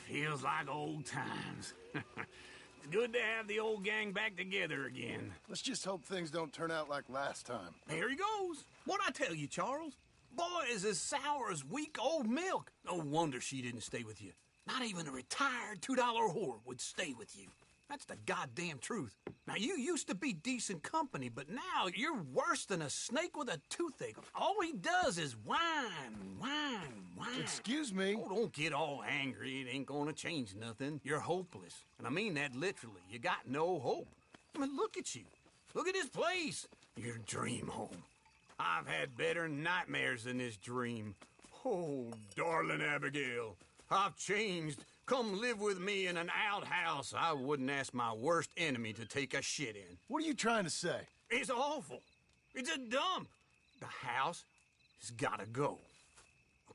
Feels like old times. It's good to have the old gang back together again. Let's just hope things don't turn out like last time. There he goes. What'd I tell you, Charles? Boy is as sour as weak old milk. No wonder she didn't stay with you. Not even a retired $2 whore would stay with you. That's the goddamn truth. Now, you used to be decent company, but now you're worse than a snake with a toothache. All he does is whine, whine, whine. Excuse me? Oh, don't get all angry. It ain't gonna change nothing. You're hopeless. And I mean that literally. You got no hope. I mean, look at you. Look at this place. Your dream home. I've had better nightmares than this dream. Oh, darling Abigail, I've changed. Come live with me in an outhouse I wouldn't ask my worst enemy to take a shit in. What are you trying to say? It's awful. It's a dump. The house has gotta go.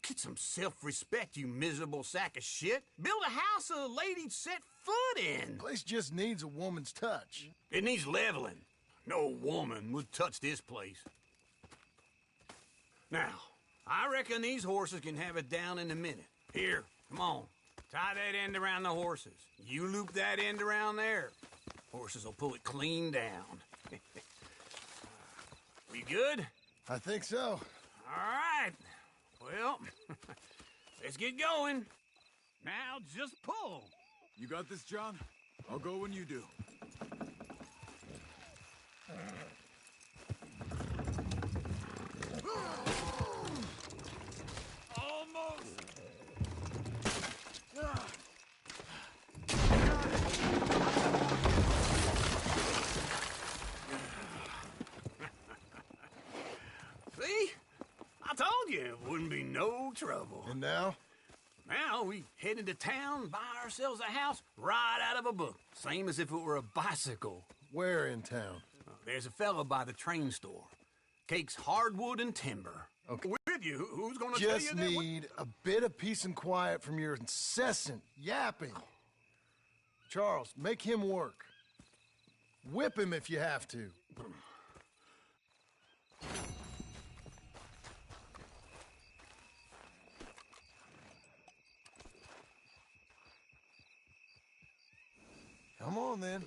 Get some self-respect, you miserable sack of shit. Build a house a lady'd set foot in. The place just needs a woman's touch. It needs leveling. No woman would touch this place. Now, I reckon these horses can have it down in a minute. Here, come on. Tie that end around the horses. You loop that end around there. Horses will pull it clean down. We good? I think so. All right. Well, let's get going. Now just pull. You got this, John? I'll go when you do. Almost. See? I told you it wouldn't be no trouble. And now? Now we head into town, buy ourselves a house right out of a book. Same as if it were a bicycle. Where in town? There's a fella by the train store. Cakes hardwood and timber. Okay. With you, who's gonna tell you Just that? need a bit of peace and quiet from your incessant yapping. Charles, make him work. Whip him if you have to. Come on, then.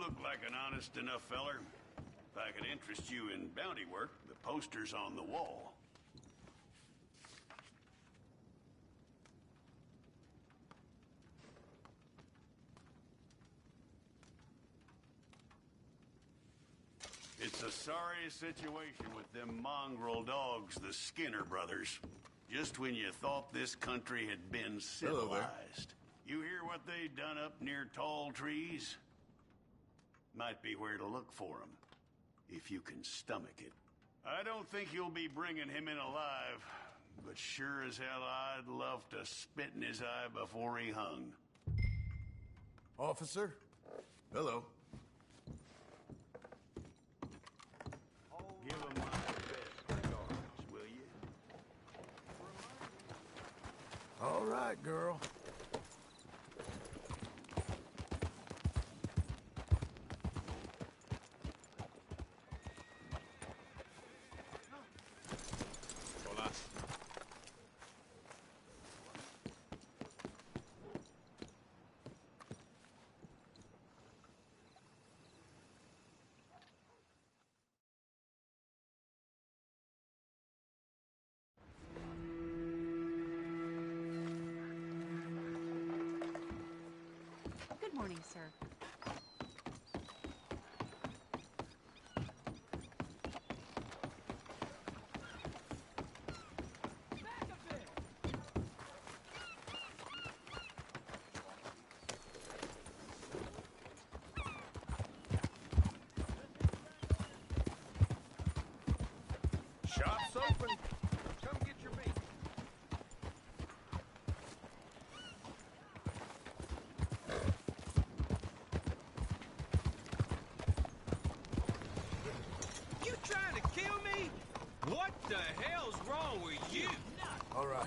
look like an honest enough feller. If I could interest you in bounty work, the poster's on the wall. It's a sorry situation with them mongrel dogs, the Skinner brothers. Just when you thought this country had been civilized. You hear what they done up near Tall Trees? Might be where to look for them, if you can stomach it. I don't think you'll be bringing him in alive, but sure as hell I'd love to spit in his eye before he hung. Officer? Hello. Give him my best regards, will you? All right, girl. Hola. Good morning, sir. Shop's open. Come get your meat. You trying to kill me? What the hell's wrong with you? All right.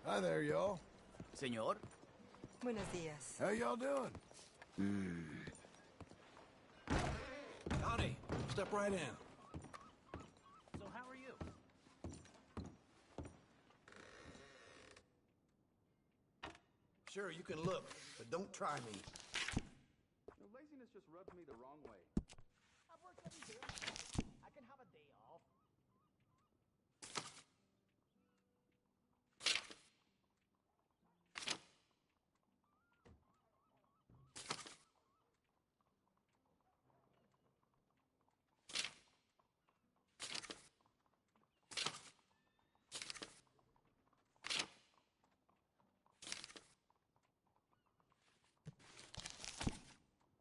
Hi there, y'all. Señor? Buenos días. How y'all doing? Howdy. Step right in. So how are you? Sure, you can look, but don't try me. Your laziness just rubs me the wrong way. I've worked every day. I can have a day off.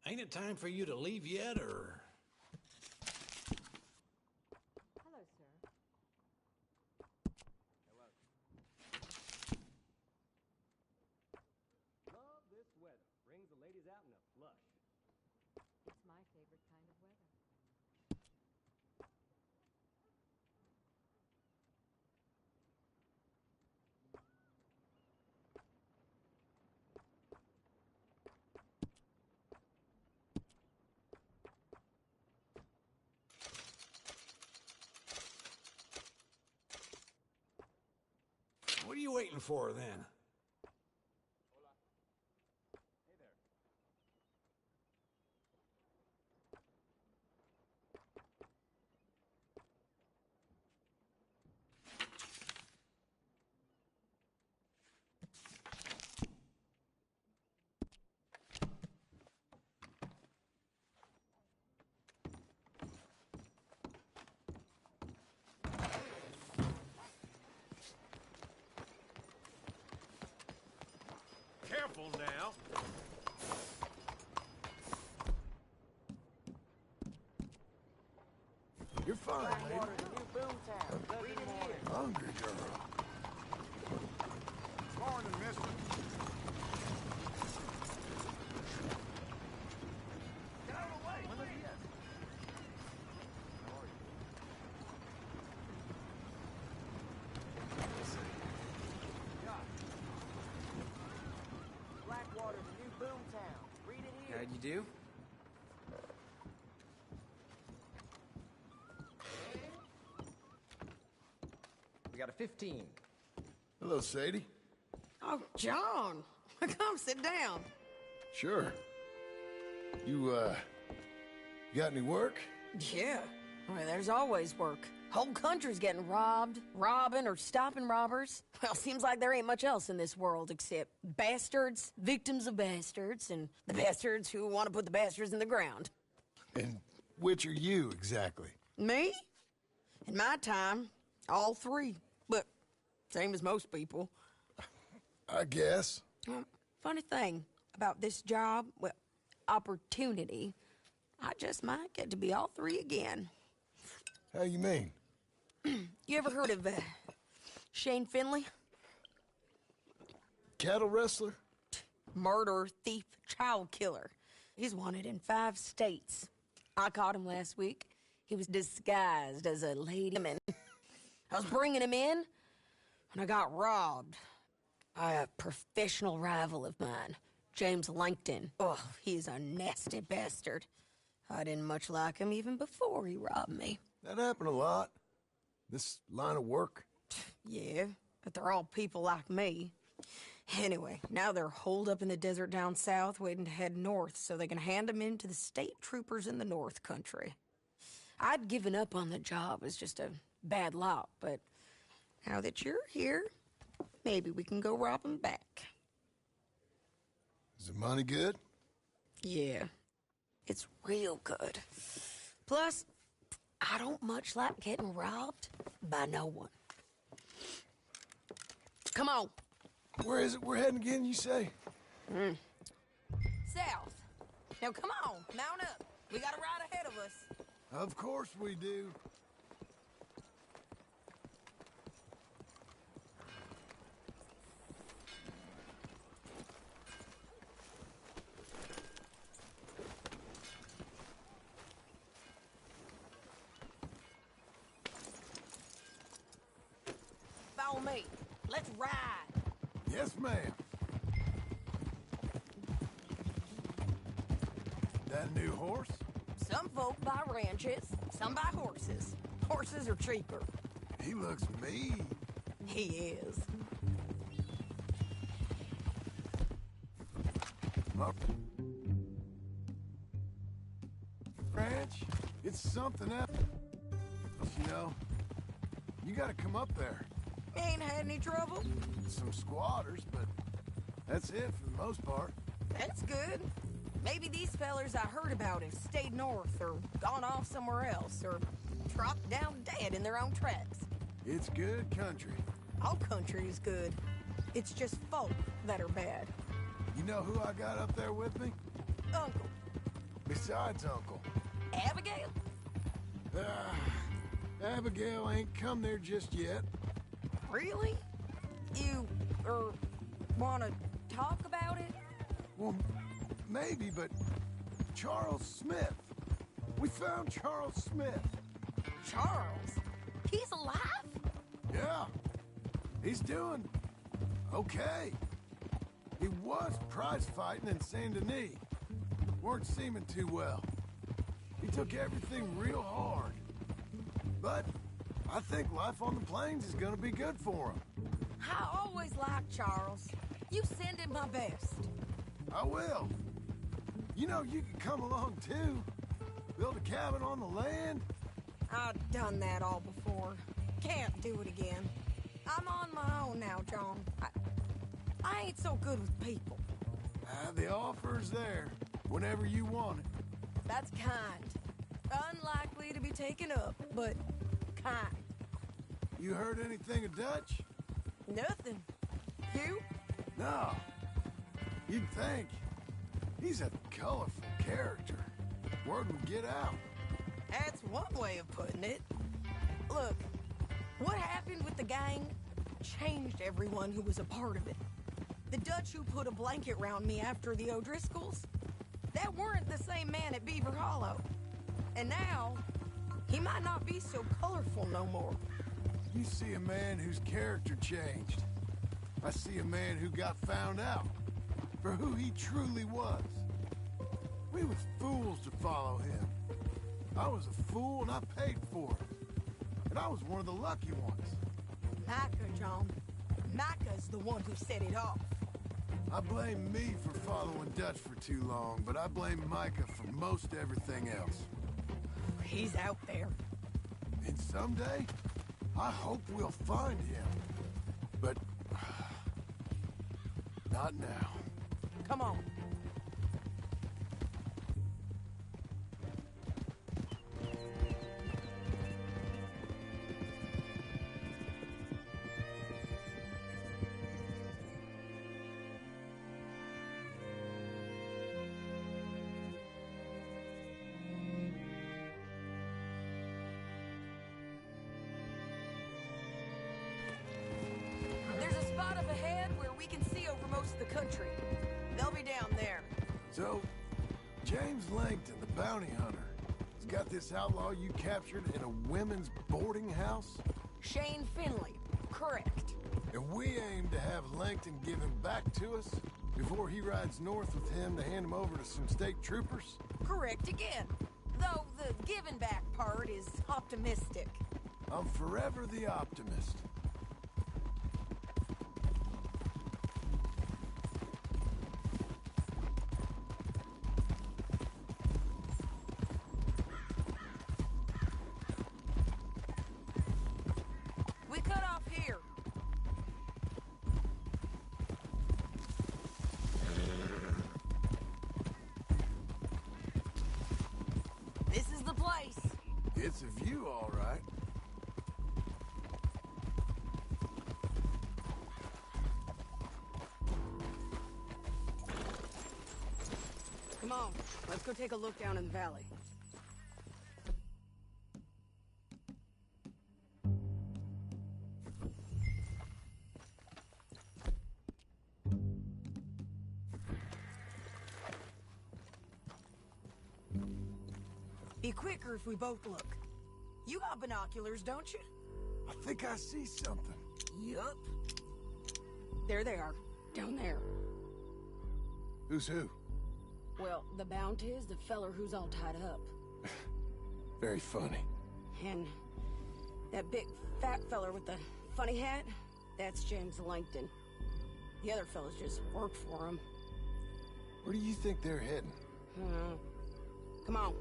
Ain't it time for you to leave yet, or? Hello, sir. Hello. Love this weather. Brings the ladies out in a flush. It's my favorite kind of weather. What are you waiting for, then? Hola. Hey there. Careful now. You're fine, lady. New Boomtown. Read it here. Hungry girl. Morning, mister. Get out of the way. Buenos dias. How are you? Yeah. Blackwater, the new Boomtown. Read it here. How'd you do? 15. Hello, Sadie. Oh, John. Come sit down. Sure. You got any work? Yeah. Well, there's always work. Whole country's getting robbed, robbing, or stopping robbers. Well, seems like there ain't much else in this world except bastards, victims of bastards, and the bastards who want to put the bastards in the ground. And which are you, exactly? Me? In my time, all three. But same as most people. I guess. Funny thing about this job, well, opportunity, I just might get to be all three again. How you mean? You ever heard of Shane Finley? Cattle wrestler? Murderer, thief, child killer. He's wanted in 5 states. I caught him last week. He was disguised as a lady. I was bringing him in, and I got robbed by a professional rival of mine, James Langton. Oh, he's a nasty bastard. I didn't much like him even before he robbed me. That happened a lot. This line of work. Yeah, but they're all people like me. Anyway, now they're holed up in the desert down south waiting to head north so they can hand them in to the state troopers in the north country. I'd given up on the job as just a bad lot, but now that you're here, maybe we can go rob them back. Is the money good? Yeah, it's real good. Plus, I don't much like getting robbed by no one. Come on. Where is it we're heading again, you say? South. Now come on, mount up. We got a ride ahead of us. Of course we do. Follow me. Let's ride. Yes, ma'am. That new horse? Some folk buy ranches, some buy horses. Horses are cheaper. He looks mean. He is. My ranch, it's something else. You know, you gotta come up there. Ain't had any trouble? Some squatters, but that's it for the most part. That's good. Maybe these fellers I heard about have stayed north or gone off somewhere else or dropped down dead in their own tracks. It's good country. All country is good. It's just folk that are bad. You know who I got up there with me? Uncle. Besides Uncle. Abigail? Abigail ain't come there just yet. Really? You, wanna talk about it? Well, maybe, but Charles Smith. We found Charles Smith. Charles? He's alive? Yeah. He's doing okay. He was prize fighting in Saint Denis. Weren't seeming too well. He took everything real hard. But I think life on the plains is gonna be good for him. I always liked Charles. You send him my best. I will. You know, you can come along too. Build a cabin on the land. I've done that all before. Can't do it again. I'm on my own now, John. I ain't so good with people. The offer's there whenever you want it. That's kind. Unlikely to be taken up, but kind. You heard anything of Dutch? Nothing. You? No. You'd think. He's a colorful character. Word would get out. That's one way of putting it. Look, what happened with the gang changed everyone who was a part of it. The Dutch who put a blanket round me after the O'Driscolls, that weren't the same man at Beaver Hollow. And now, he might not be so colorful no more. You see a man whose character changed. I see a man who got found out for who he truly was. We was fools to follow him. I was a fool and I paid for it. And I was one of the lucky ones. Micah, John. Micah's the one who set it off. I blame me for following Dutch for too long, but I blame Micah for most everything else. He's out there. And someday, I hope we'll find him. But... not now. Come on. There's a spot up ahead where we can see over most of the country. They'll be down there. So, James Langton, the bounty hunter, has got this outlaw you captured in a women's boarding house? Shane Finley. Correct. And we aim to have Langton give him back to us before he rides north with him to hand him over to some state troopers? Correct again. Though the giving back part is optimistic. I'm forever the optimist. We cut off here. This is the place. It's a view, all right. Come on, let's go take a look down in the valley. Be quicker if we both look. You got binoculars, don't you? I think I see something. Yup. There they are, down there. Who's who? Well, the Bounty is the feller who's all tied up. Very funny. And that big fat feller with the funny hat, that's James Langton. The other fellas just work for him. Where do you think they're heading? Come on.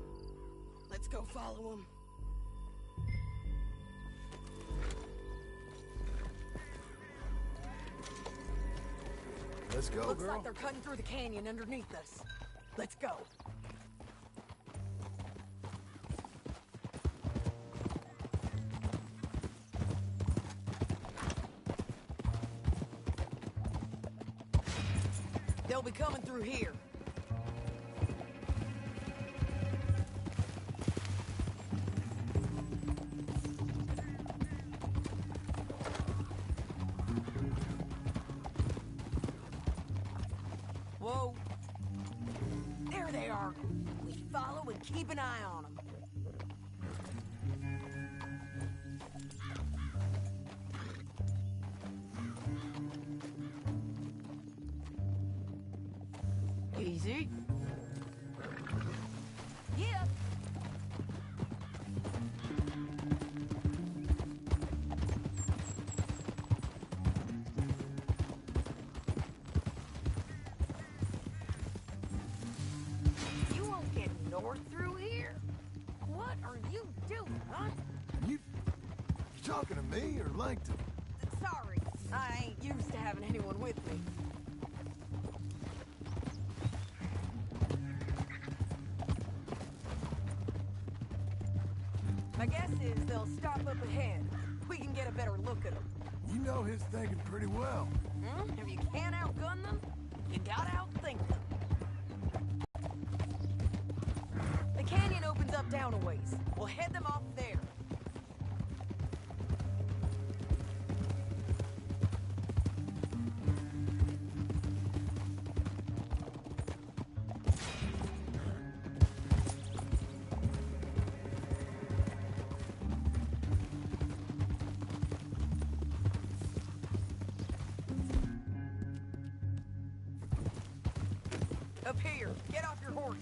Let's go follow him. Let's go, Looks girl. like they're cutting through the canyon underneath us. Let's go. They'll be coming through here. Whoa. There they are. We follow and keep an eye on them. Easy. Yeah. You won't get north through here? What are you doing, huh? You talking to me or Langton? Sorry, I ain't used to having anyone with me. My guess is they'll stop up ahead. We can get a better look at them. You know his thinking pretty well. If you can't outgun them, you gotta outthink them. The canyon opens up down a ways. We'll head them off there. Up here, get off your horse.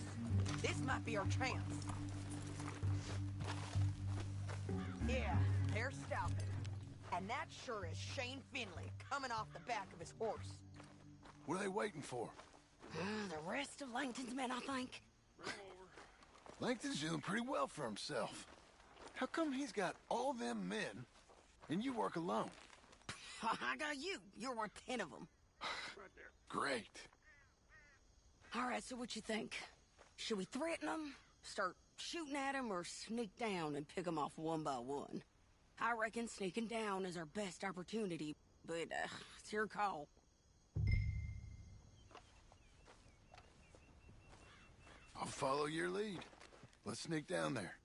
This might be our chance. Yeah, they're stopping. And that sure is Shane Finley coming off the back of his horse. What are they waiting for? The rest of Langton's men, I think. Langton's doing pretty well for himself. How come he's got all them men, and you work alone? I got you. You're worth 10 of them. Great. All right, so what you think? Should we threaten them, start shooting at them, or sneak down and pick them off one by one? I reckon sneaking down is our best opportunity, but it's your call. I'll follow your lead. Let's sneak down there.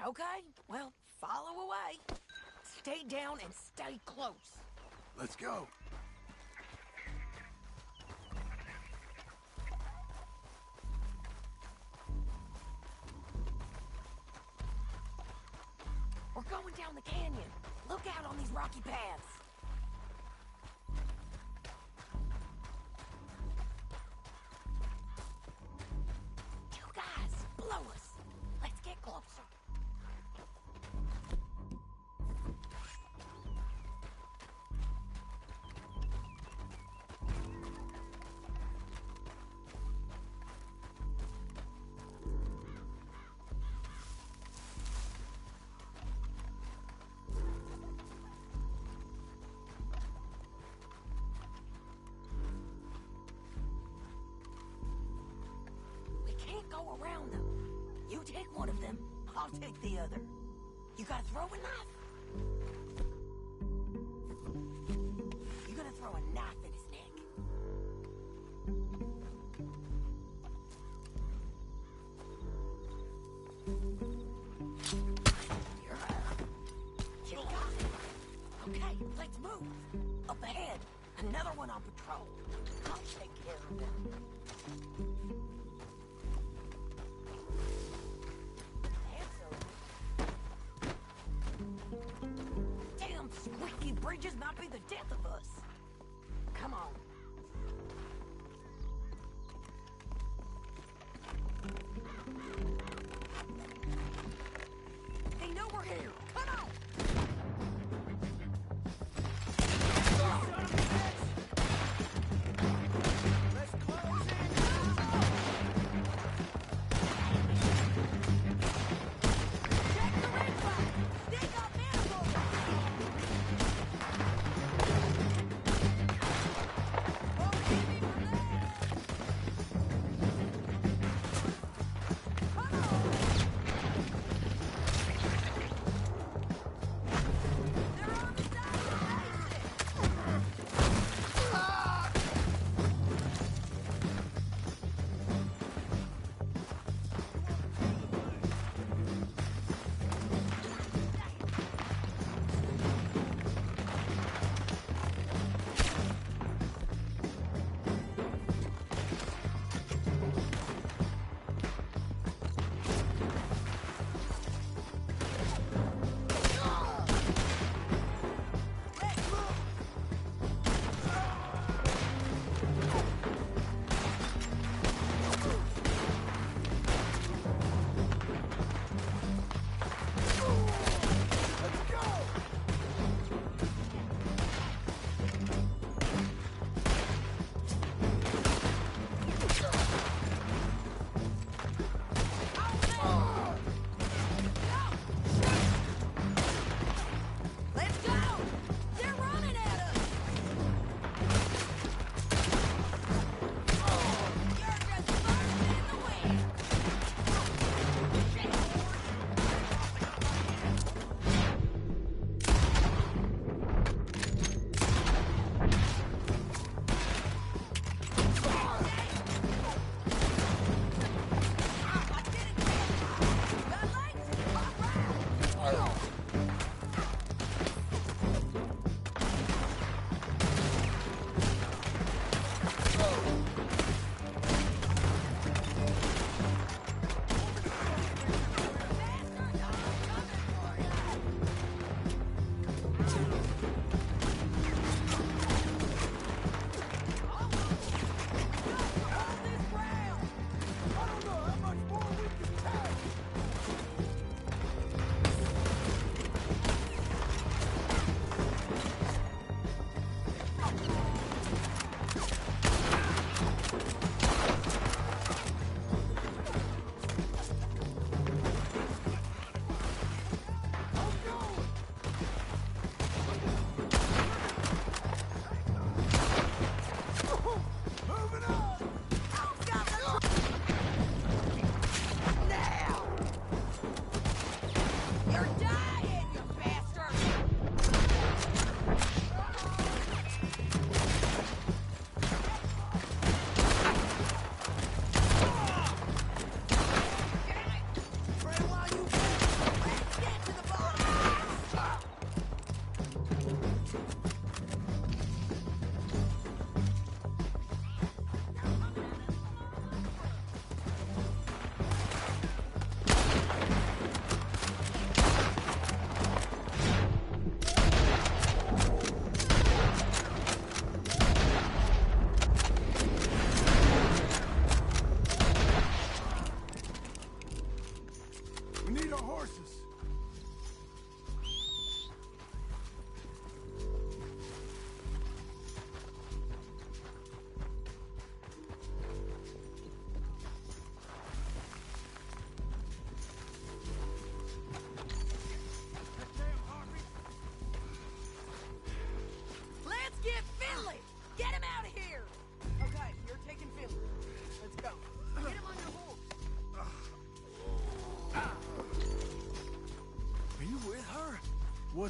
Okay, well, follow away. Stay down and stay close. Let's go. We're going down the canyon. Look out on these rocky paths. You guys, blow us. Let's get closer. Go around them. You take one of them, I'll take the other. You got a throwing knife? You're gonna throw a knife in his neck. You're you got it. Okay, let's move. Up ahead, another one on patrol. I'll take care of him. Squeaky bridges might be the death of us. Come on. They know we're here. Come on. Let's close in. Check the red flag. They got manifolds.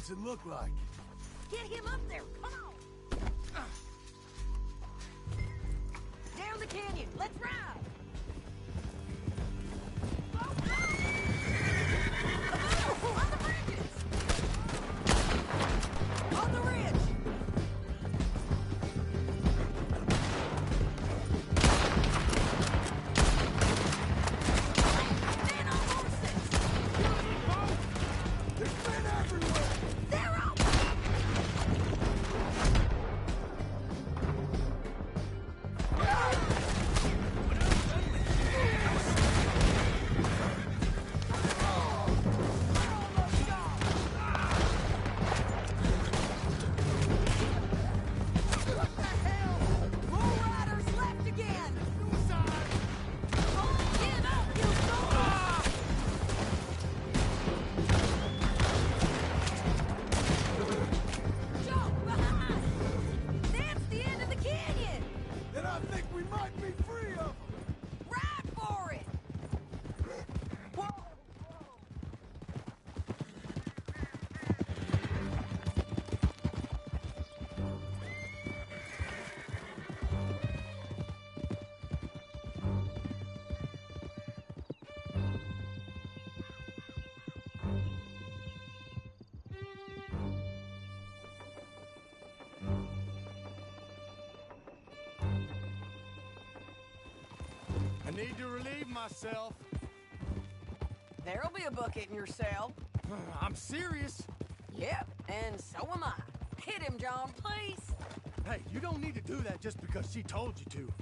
What's it look like? Get him up there, come on! Down the canyon, let's ride! On the bridges! On the ridge! Men on horses! There's men everywhere! They're out! What the hell? Bull riders left again! Don't give up, you soldiers! Jump behind! That's the end of the canyon! Then I think we might be free of them! Ride for it! Whoa! I need to relieve myself. There'll be a bucket in your cell. I'm serious. Yep, and so am I. Hit him, John, please. Hey, you don't need to do that just because she told you to.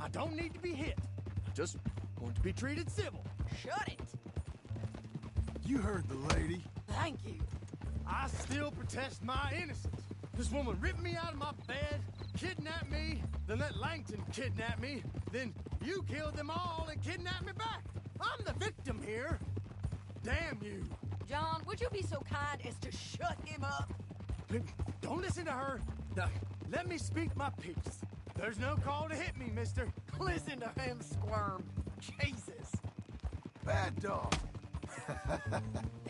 I don't need to be hit. I just want to be treated civil. Shut it. You heard the lady. Thank you. I still protest my innocence. This woman ripped me out of my bed, kidnapped me, then let Langton kidnap me, then you killed them all and kidnapped me back. I'm the victim here. Damn you. John, would you be so kind as to shut him up? Don't listen to her. Now, let me speak my piece. There's no call to hit me, mister. Listen to him squirm. Jesus. Bad dog.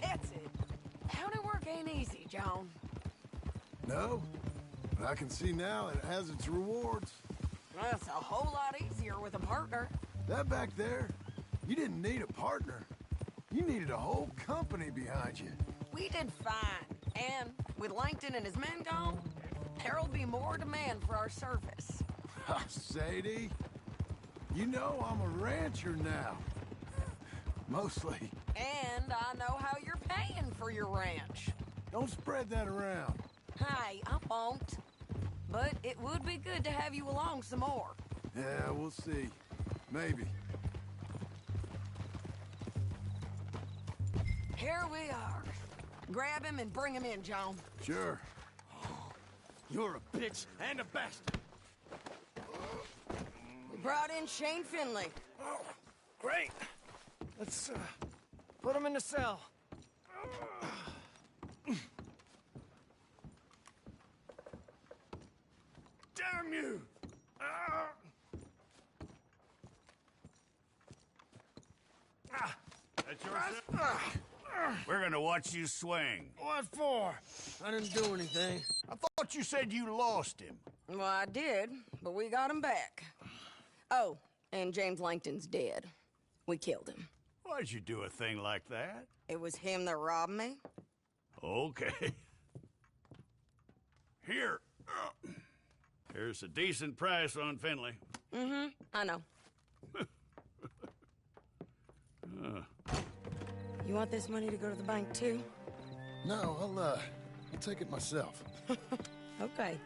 That's it. County work ain't easy, John. No, but I can see now it has its rewards. That's a whole lot easier with a partner. That back there, you didn't need a partner. You needed a whole company behind you. We did fine. And with Langton and his men gone, there'll be more demand for our service. Sadie, you know I'm a rancher now. Mostly. And I know how you're paying for your ranch. Don't spread that around. Hey, I won't. But it would be good to have you along some more. Yeah, we'll see. Maybe. Here we are. Grab him and bring him in, John. Sure. You're a bitch and a bastard. We brought in Shane Finley. Oh, great. Let's put him in the cell. Damn you! That's your We're gonna watch you swing. What for? I didn't do anything. I thought you said you lost him. Well, I did, but we got him back. Oh, and James Langton's dead. We killed him. Why'd you do a thing like that? It was him that robbed me. Okay. Here. Here's a decent price on Finley. Mm-hmm, I know. You want this money to go to the bank, too? No, I'll take it myself. Okay,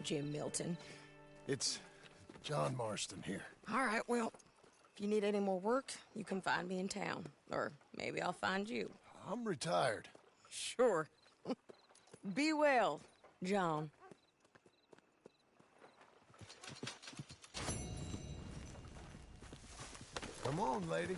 Jim Milton. It's John Marston here. All right, well, if you need any more work, you can find me in town. Or maybe I'll find you. I'm retired. Sure. Be well, John. Come on, lady.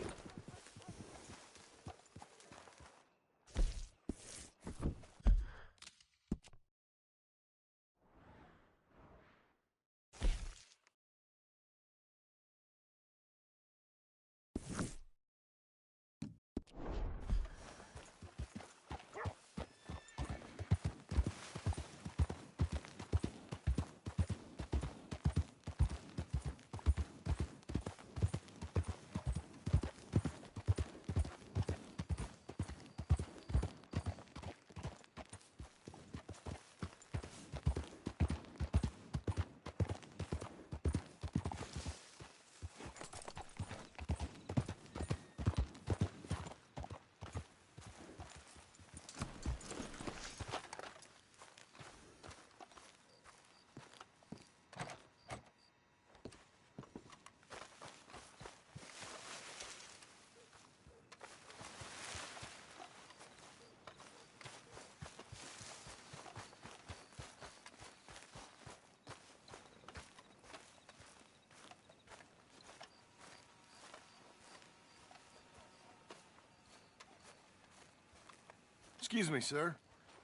Excuse me, sir.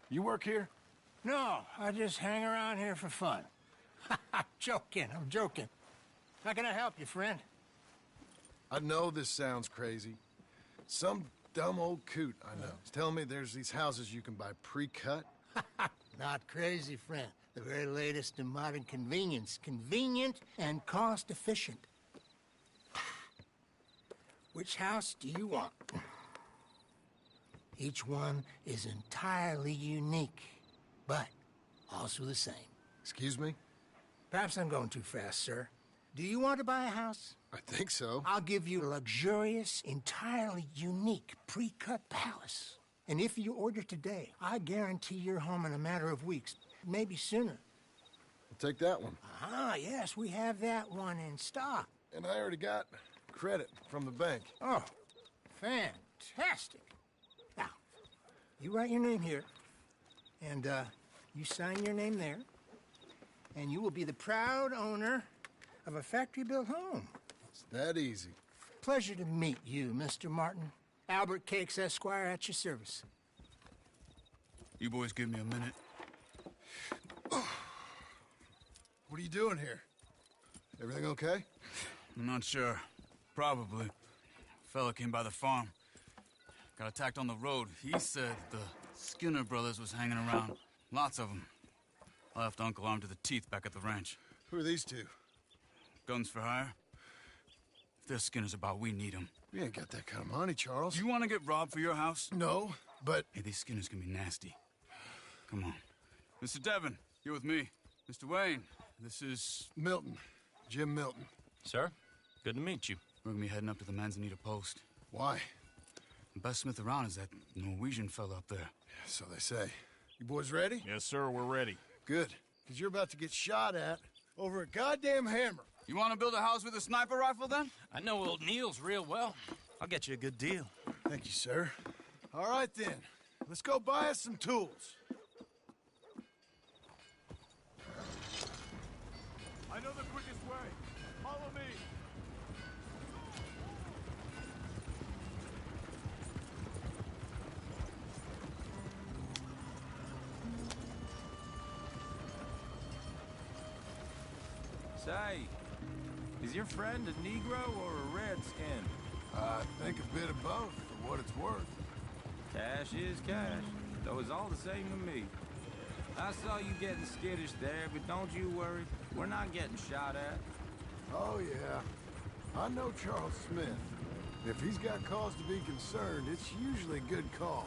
You work here? No, I just hang around here for fun. I'm joking. How can I help you, friend? I know this sounds crazy. Some dumb old coot I know is telling me there's these houses you can buy pre-cut. Not crazy, friend. The very latest in modern convenience. Convenient and cost-efficient. Which house do you want? Each one is entirely unique, but also the same. Excuse me? Perhaps I'm going too fast, sir. Do you want to buy a house? I think so. I'll give you a luxurious, entirely unique pre-cut palace. And if you order today, I guarantee you're home in a matter of weeks, maybe sooner. I'll take that one. Ah, yes, we have that one in stock. And I already got credit from the bank. Oh, fantastic. Now, you write your name here, and you sign your name there, and you will be the proud owner of a factory-built home. It's that easy. Pleasure to meet you, Mr. Martin. Albert Cakes, Esquire, at your service. You boys give me a minute. What are you doing here? Everything okay? I'm not sure. Probably. Fella came by the farm. Got attacked on the road. He said the Skinner brothers was hanging around. Lots of them. I left Uncle armed to the teeth back at the ranch. Who are these two? Guns for hire. If there's Skinners about, we need them. We ain't got that kind of money, Charles. You want to get robbed for your house? No, but... Hey, these Skinners can be nasty. Come on. Mr. Devon, you're with me. Mr. Wayne, this is... Milton. Jim Milton. Sir, good to meet you. We're gonna be heading up to the Manzanita post. Why? The best smith around is that Norwegian fella up there. Yeah, so they say. You boys ready? Yes, sir, we're ready. Good, because you're about to get shot at over a goddamn hammer. You want to build a house with a sniper rifle, then? I know old Neil's real well. I'll get you a good deal. Thank you, sir. All right, then. Let's go buy us some tools. I know the quickest way. Follow me. Say, is your friend a Negro or a Redskin? I think a bit of both, for what it's worth. Cash is cash, though it's all the same to me. I saw you getting skittish there, but don't you worry. We're not getting shot at. Oh, yeah. I know Charles Smith. If he's got cause to be concerned, it's usually good cause.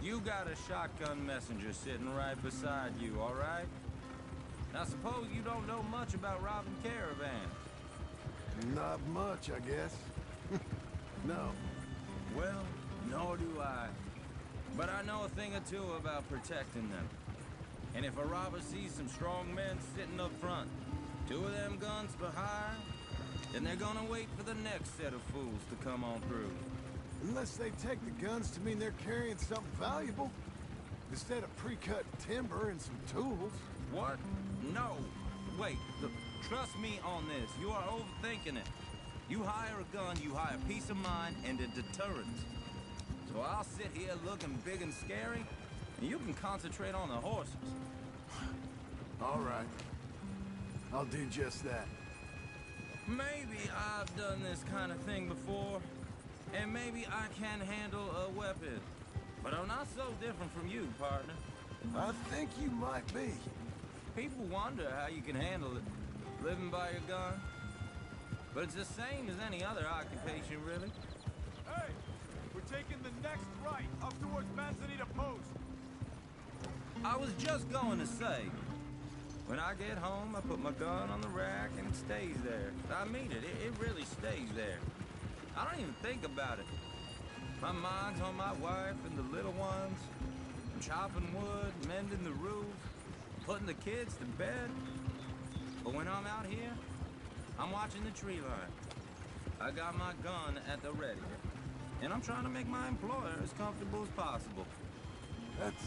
You got a shotgun messenger sitting right beside you, all right? Now, suppose you don't know much about robbing caravans. Not much, I guess. No. Well, nor do I. But I know a thing or two about protecting them. And if a robber sees some strong men sitting up front, 2 of them guns for hire, then they're gonna wait for the next set of fools to come on through. Unless they take the guns to mean they're carrying something valuable. Instead of pre-cut timber and some tools. What? No. Wait, look, trust me on this. You are overthinking it. You hire a gun, you hire peace of mind and a deterrent. So I'll sit here looking big and scary, and you can concentrate on the horses. All right. I'll do just that. Maybe I've done this kind of thing before, and maybe I can handle a weapon. But I'm not so different from you, partner. I think you might be. People wonder how you can handle it, living by your gun. But it's the same as any other occupation, really. Hey, we're taking the next right up towards Manzanita Post. I was just going to say, when I get home, I put my gun on the rack and it stays there. I mean it, it really stays there. I don't even think about it. My mind's on my wife and the little ones. I'm chopping wood, mending the roof, putting the kids to bed. But when I'm out here, I'm watching the tree line. I got my gun at the ready. And I'm trying to make my employer as comfortable as possible. That's,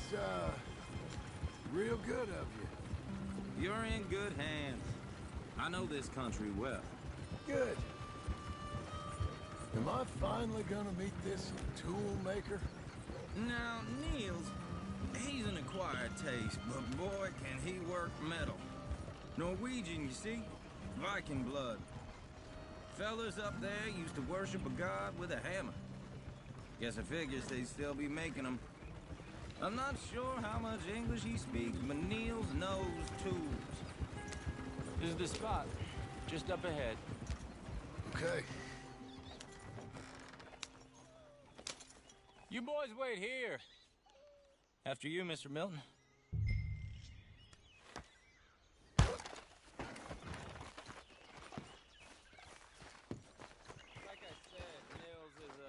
real good of you. You're in good hands. I know this country well. Good. Am I finally gonna meet this tool maker? Now, Niels, he's an acquired taste, but boy, can he work metal. Norwegian, you see? Viking blood. Fellas up there used to worship a god with a hammer. Guess I figures they'd still be making them. I'm not sure how much English he speaks, but Niels knows tools. This is the spot. Just up ahead. Okay. You boys wait here. After you, Mr. Milton. Like I said, Nils is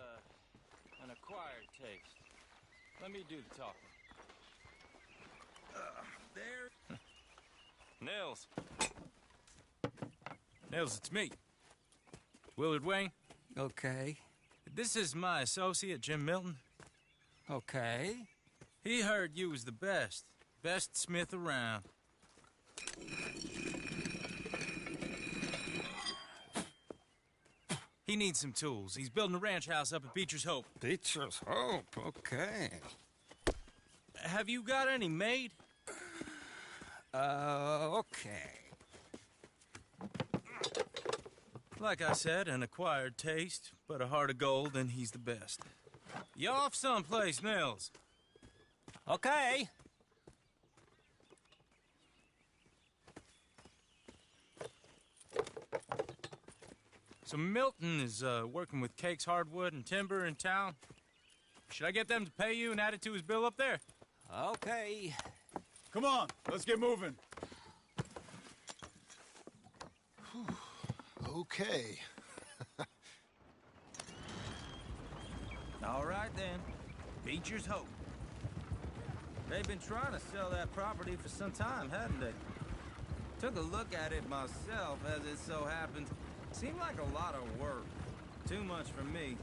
an acquired taste. Let me do the talking. There. Nils. Nils, it's me. Willard Wayne. Okay. This is my associate, Jim Milton. Okay. He heard you was the best. Best smith around. He needs some tools. He's building a ranch house up at Beecher's Hope. Beecher's Hope, okay. Have you got any made? Okay. Like I said, an acquired taste, but a heart of gold, and he's the best. You off someplace, Nils? Okay. So Milton is working with Cakes Hardwood and Timber in town. Should I get them to pay you and add it to his bill up there? Okay. Come on, let's get moving. Okay. All right, then. Beecher's Hope. They've been trying to sell that property for some time, hadn't they? Took a look at it myself, as it so happens. Seemed like a lot of work. Too much for me.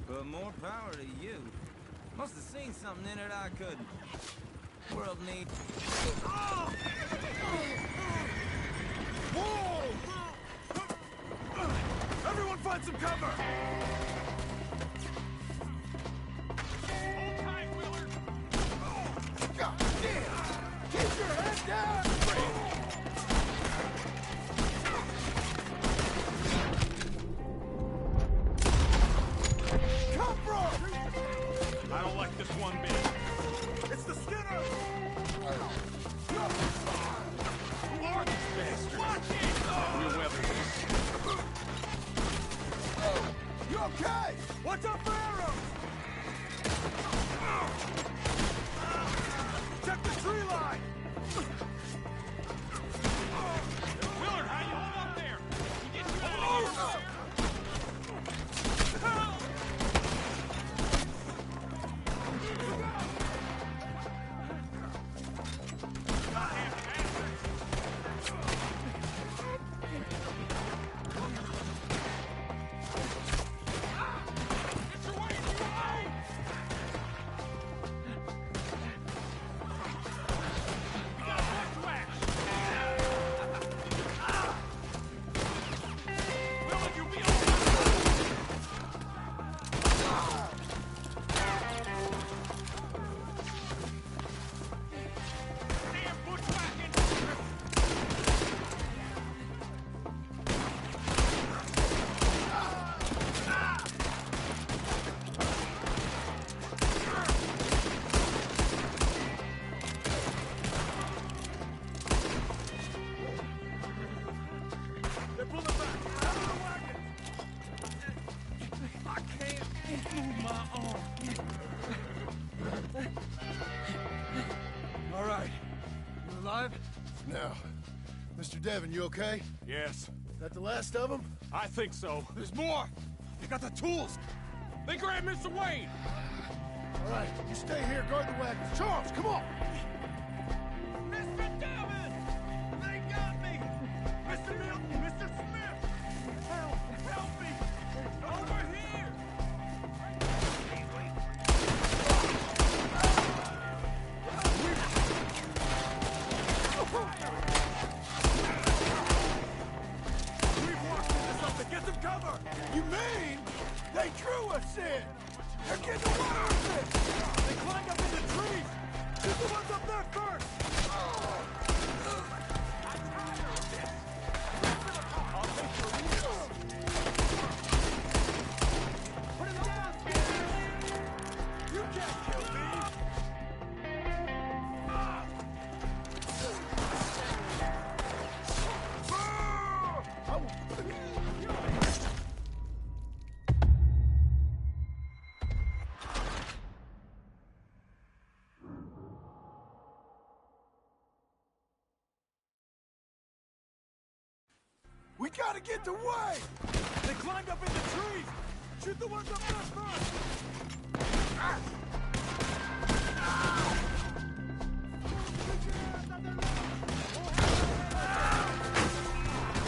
But more power to you. Must have seen something in it I couldn't. World needs... Whoa! Everyone find some cover! Hold tight, Willard! God damn! Keep your head down! Come from! I don't like this one bit. It's the Skinners! Who are these bastards? Watch it! We'll weather this. You okay? What's up for arrows? Check the tree line! Willard, how you hold up there? We get you out of here! Help! All right. You alive? Now, Mr. Devon, you okay? Yes. That the last of them? I think so. There's more! They got the tools! They grabbed Mr. Wayne! All right, you stay here, guard the wagons. Charles, come on! Mr. Devon! They got me! Mr. Milton! Mr. Smith! Help! Help me! Over here! We've worked this up to get some cover! You mean they drew us in? They're getting away with it! They climbed up in the trees! Shoot the ones up there first! I'm tired of this! I'll take your wheels! Put him down, Skeeters! You can't kill me! We gotta get the way! They climbed up in the trees! Shoot the ones up there first!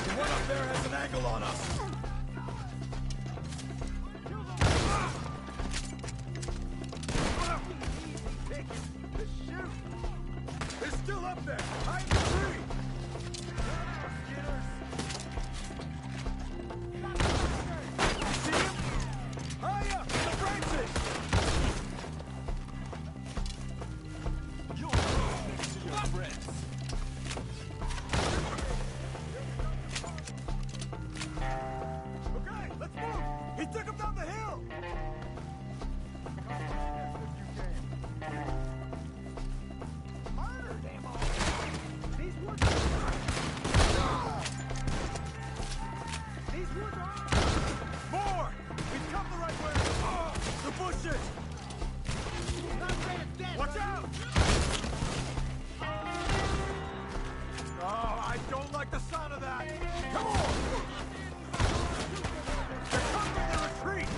The one up there has an angle on us! They're still up there! Hide in the tree! Skitters! See him? High up! In the branches! You'll go next to your friends. Okay, let's move! He took him down the hill! Murder, damn all! These woods These woods are... More! We've come the right way! The bushes! Watch out! Oh, I don't like the sound of that! Come on! They're covering the retreat!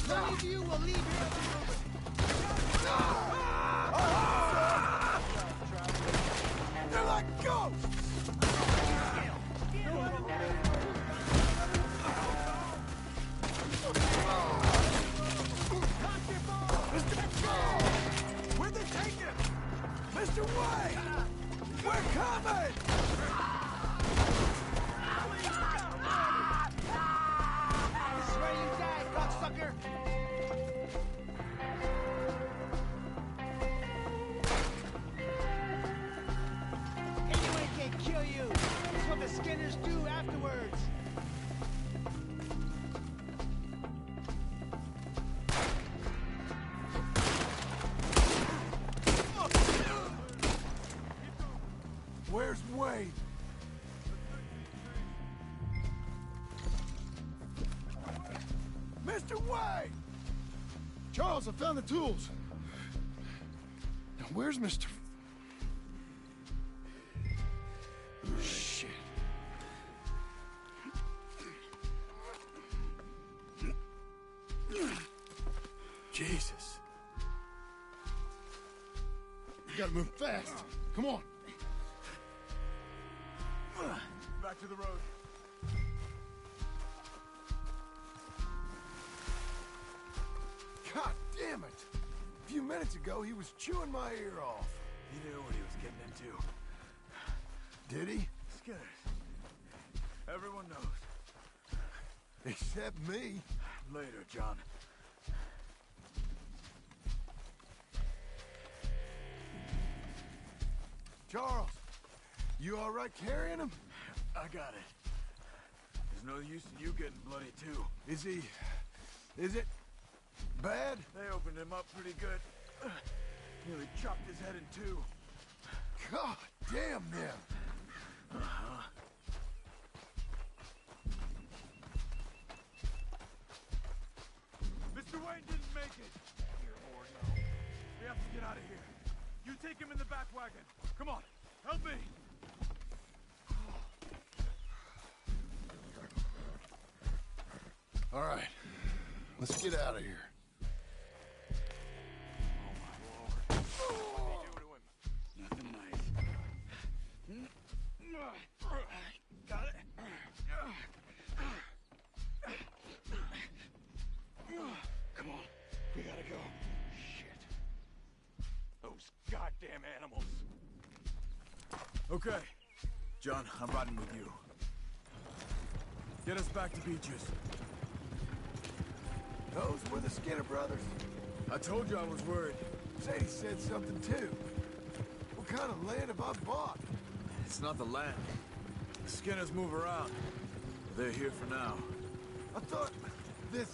None of you will leave here. They're like ghosts! Where'd they take him? Mr. White! We're coming! This is where you die, cocksucker. Anyone can kill you. It's what the Skinners do afterwards. Where's Wade? Mr. Wade! Charles, I found the tools. Now, where's Mr. Shit. Jesus. You gotta move fast. Come on. Back to the road. God damn it! A few minutes ago, he was chewing my ear off. He knew what he was getting into. Did he? Skinners. Everyone knows. Except me. Later, John. Charles, you all right carrying him? I got it. There's no use in you getting bloody, too. Is it bad? They opened him up pretty good. Nearly chopped his head in two. God damn them. Uh-huh. Mr. Wayne didn't make it. Here, Lord, no. We have to get out of here. You take him in the back wagon. Come on, help me. All right, let's get out of here. Nothing nice. Got it. Come on, we gotta go. Shit. Those goddamn animals. Okay. John, I'm riding with you. Get us back to Beaches. Those were the Skinner brothers. I told you I was worried. Sadie said something too. What kind of land have I bought? It's not the land. The Skinners move around. They're here for now. I thought this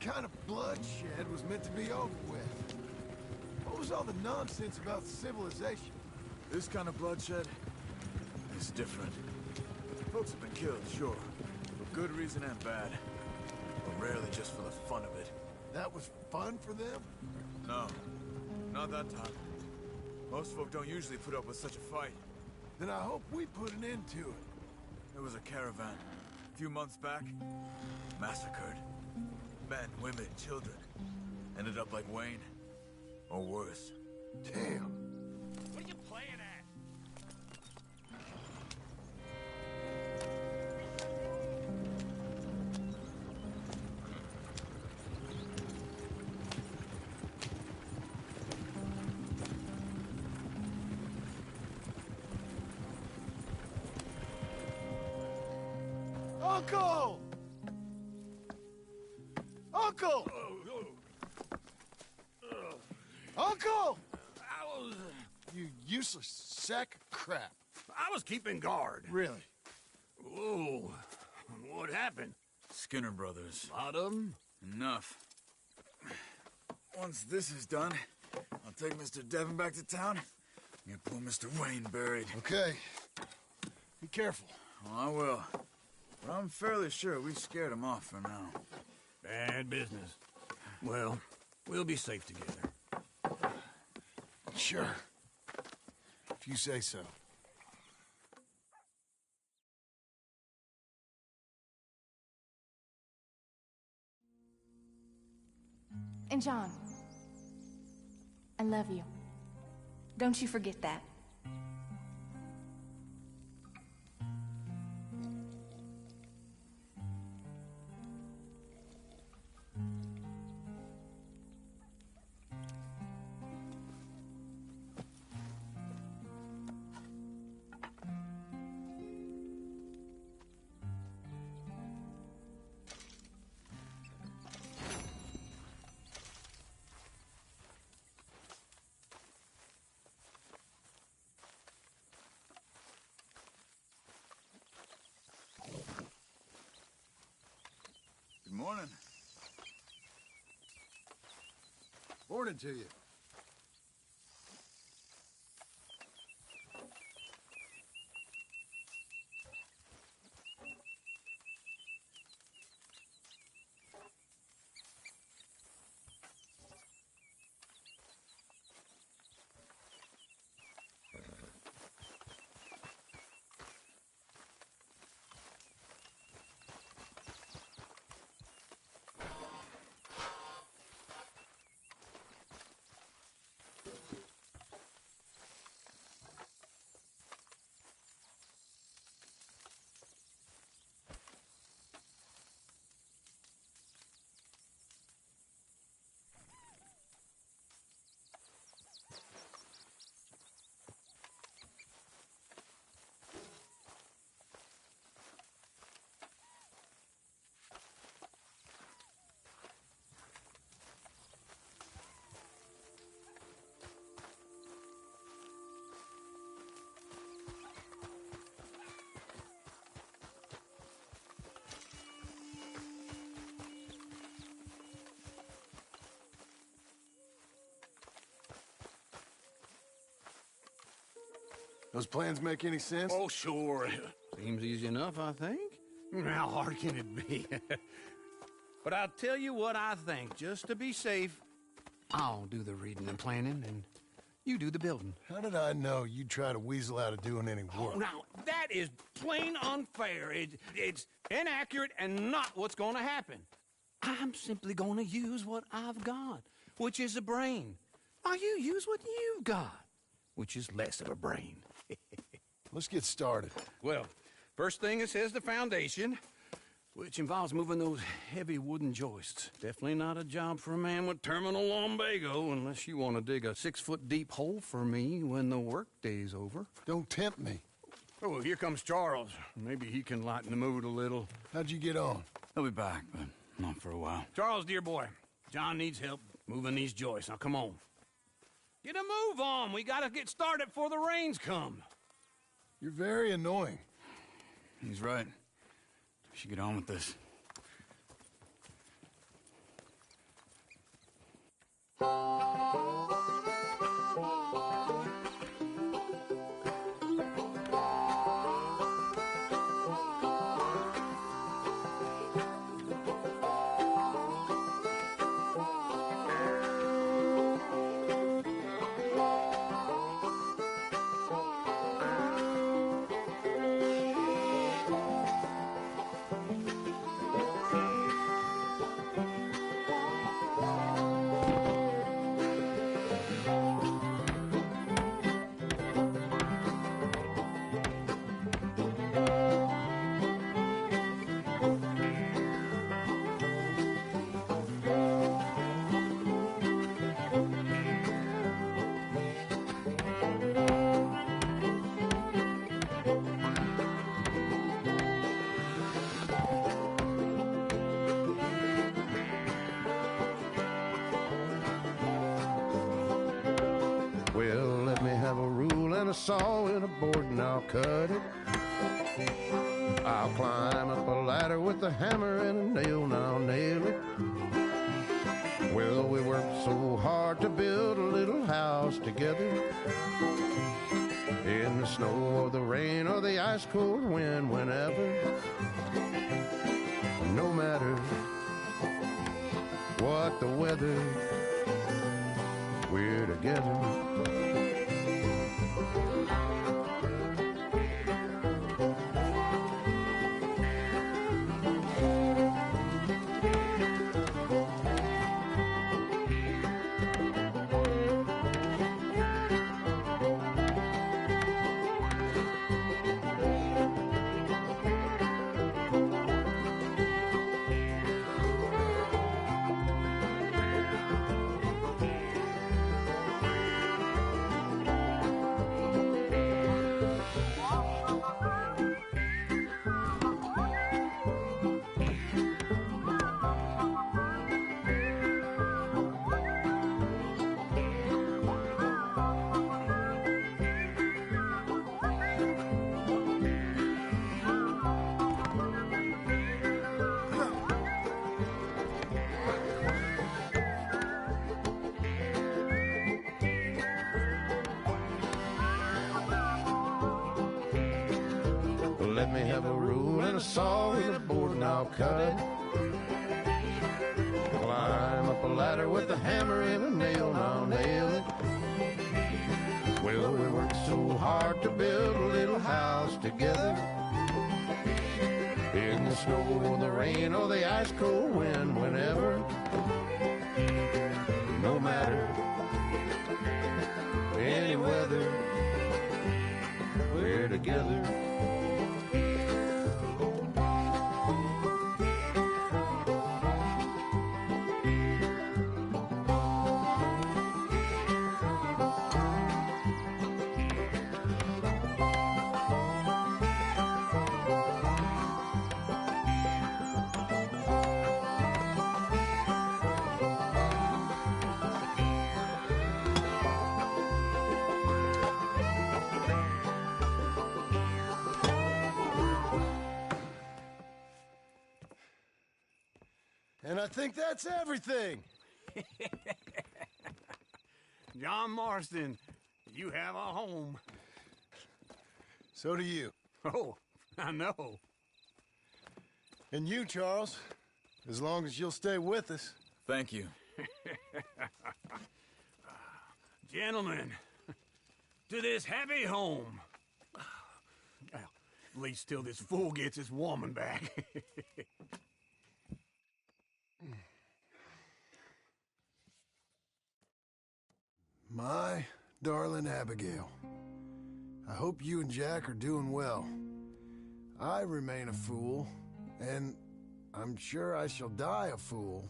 kind of bloodshed was meant to be over with. What was all the nonsense about civilization? This kind of bloodshed is different. Folks have been killed, sure. For good reason and bad. But rarely just for the fun of it. That was fun for them? No. Not that time. Most folk don't usually put up with such a fight. Then I hope we put an end to it. There was a caravan. A few months back. Massacred. Men, women, children. Ended up like Wayne. Or worse. Damn. What are you playing at? Uncle! Uncle! Uncle! You useless sack of crap. I was keeping guard. Really? Whoa. What happened? Skinner brothers. Lot of them? Enough. Once this is done, I'll take Mr. Devon back to town and get poor Mr. Wayne buried. Okay. Be careful. Oh, I will. But I'm fairly sure we scared him off for now. Bad business. Well, we'll be safe together. Sure. If you say so. And John, I love you. Don't you forget that. Good morning. Morning to you. Those plans make any sense? Oh, sure. Seems easy enough, I think. How hard can it be? But I'll tell you what I think. Just to be safe, I'll do the reading and planning, and you do the building. How did I know you'd try to weasel out of doing any work? Oh, now, that is plain unfair. It's inaccurate and not what's going to happen. I'm simply going to use what I've got, which is a brain. While you use what you've got, which is less of a brain. Let's get started. Well, first thing it says the foundation. which involves moving those heavy wooden joists. Definitely not a job for a man with terminal lumbago, unless you want to dig a 6-foot deep hole for me when the workday's over. Don't tempt me. Oh, here comes Charles. Maybe he can lighten the mood a little. How'd you get on? He'll be back, but not for a while. Charles, dear boy, John needs help moving these joists. Now, come on. Get a move on. We gotta get started before the rains come. You're very annoying. He's right. We should get on with this. Well, let me have a rule and a saw and a board and I'll cut it. I'll climb up a ladder with a hammer and a nail and I'll nail it. Well, we worked so hard to build a little house together. In the snow or the rain or the ice cold wind, whenever. No matter what the weather, we're together. Let me have a rule and a saw and a board and I'll cut it. Climb up a ladder with a hammer and a nail and I'll nail it. Well, we worked so hard to build a little house together. In the snow or the rain or the ice cold wind, whenever. No matter any weather, we're together. And I think that's everything. John Marston, you have a home. So do you. Oh, I know. And you, Charles, as long as you'll stay with us. Thank you. Gentlemen, to this happy home. Well, at least till this fool gets his woman back. My darling Abigail, I hope you and Jack are doing well. I remain a fool, and I'm sure I shall die a fool.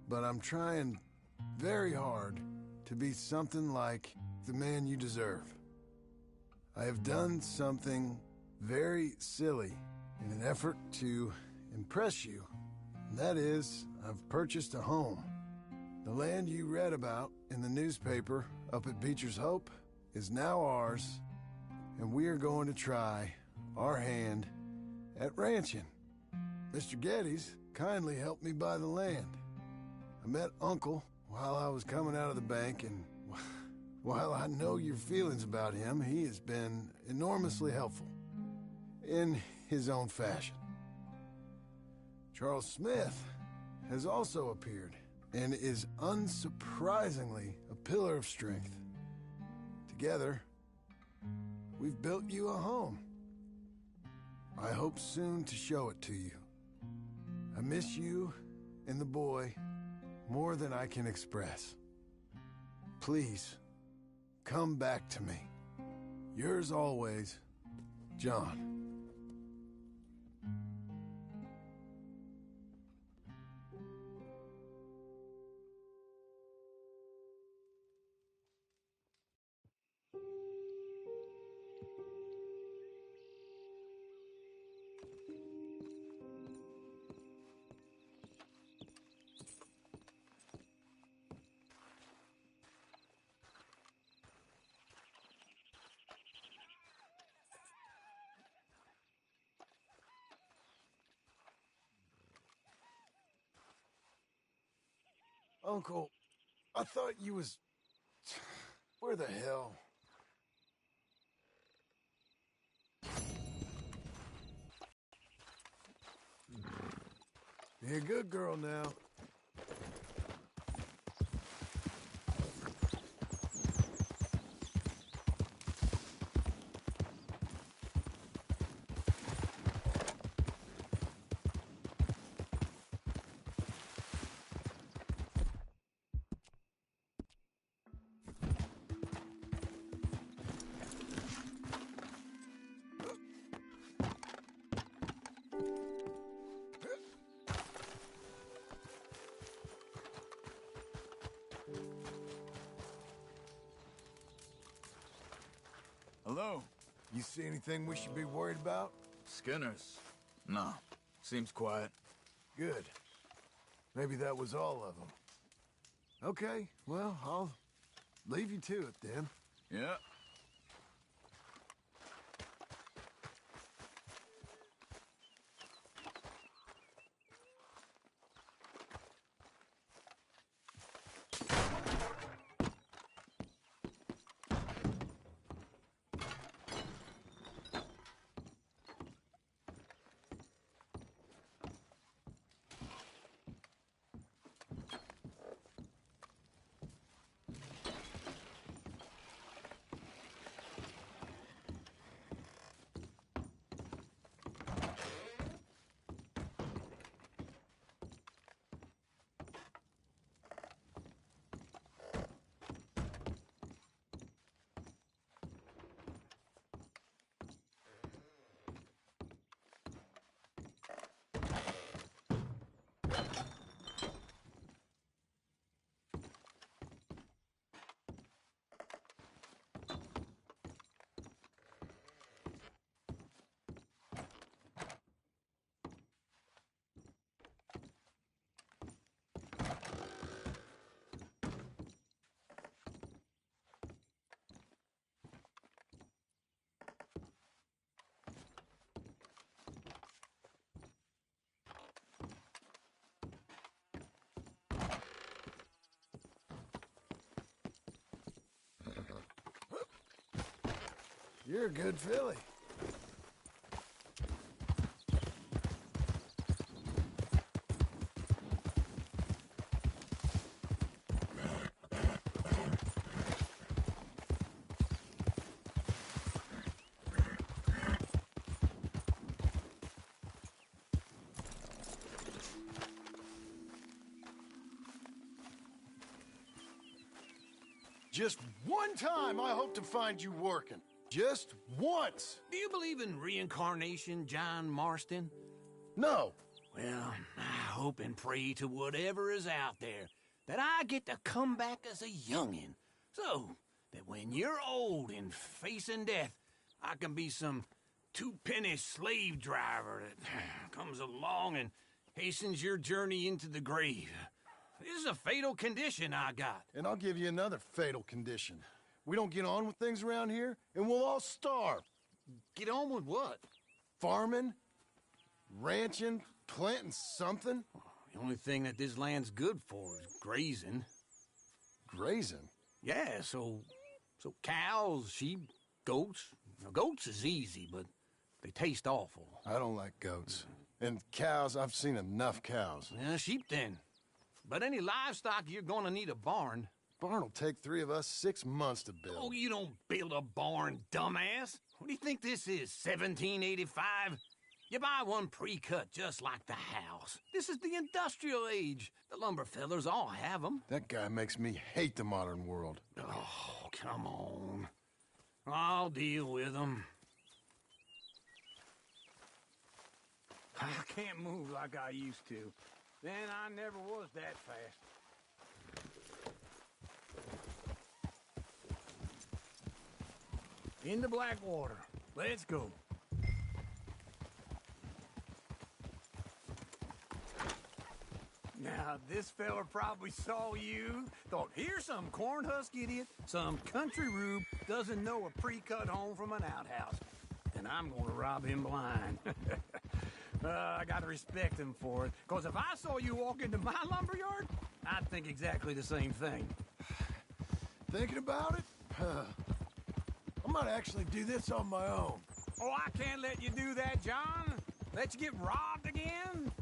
But I'm trying very hard to be something like the man you deserve. I have done something very silly in an effort to impress you. And that is, I've purchased a home. The land you read about in the newspaper up at Beecher's Hope is now ours, and we are going to try our hand at ranching. Mr. Geddes kindly helped me buy the land. I met Uncle while I was coming out of the bank, and while I know your feelings about him, he has been enormously helpful in his own fashion. Charles Smith has also appeared and is unsurprisingly a pillar of strength. Together, we've built you a home. I hope soon to show it to you. I miss you and the boy more than I can express. Please, come back to me. Yours always, John. Uncle, I thought you was... Where the hell? Be a good girl now. Hello. You see anything we should be worried about? Skinners? No. Seems quiet. Good. Maybe that was all of them. Okay, well, I'll leave you to it then. Yeah. You're a good filly. Just one time I hope to find you working. Just once. Do you believe in reincarnation, John Marston? No. Well, I hope and pray to whatever is out there that I get to come back as a youngin', so that when you're old and facing death, I can be some two-penny slave driver that comes along and hastens your journey into the grave. This is a fatal condition I got. And I'll give you another fatal condition. We don't get on with things around here, and we'll all starve. Get on with what? Farming, ranching, planting something. The only thing that this land's good for is grazing. Grazing? Yeah, so cows, sheep, goats. Now, goats is easy, but they taste awful. I don't like goats. And cows, I've seen enough cows. Yeah, sheep then. But any livestock, you're gonna need a barn. Barn will take 3 of us 6 months to build. Oh, you don't build a barn, dumbass. What do you think this is, 1785? You buy one pre-cut just like the house. This is the industrial age. The lumber fellers all have them. That guy makes me hate the modern world. Oh, come on. I'll deal with them. I can't move like I used to. Then I never was that fast. Into Blackwater. Let's go. Now, this fella probably saw you, thought, here's some cornhusk idiot, some country rube, doesn't know a pre-cut home from an outhouse. And I'm gonna rob him blind. I gotta respect him for it, because if I saw you walk into my lumberyard, I'd think exactly the same thing. Thinking about it? I might actually do this on my own. Oh, I can't let you do that, John. Let you get robbed again?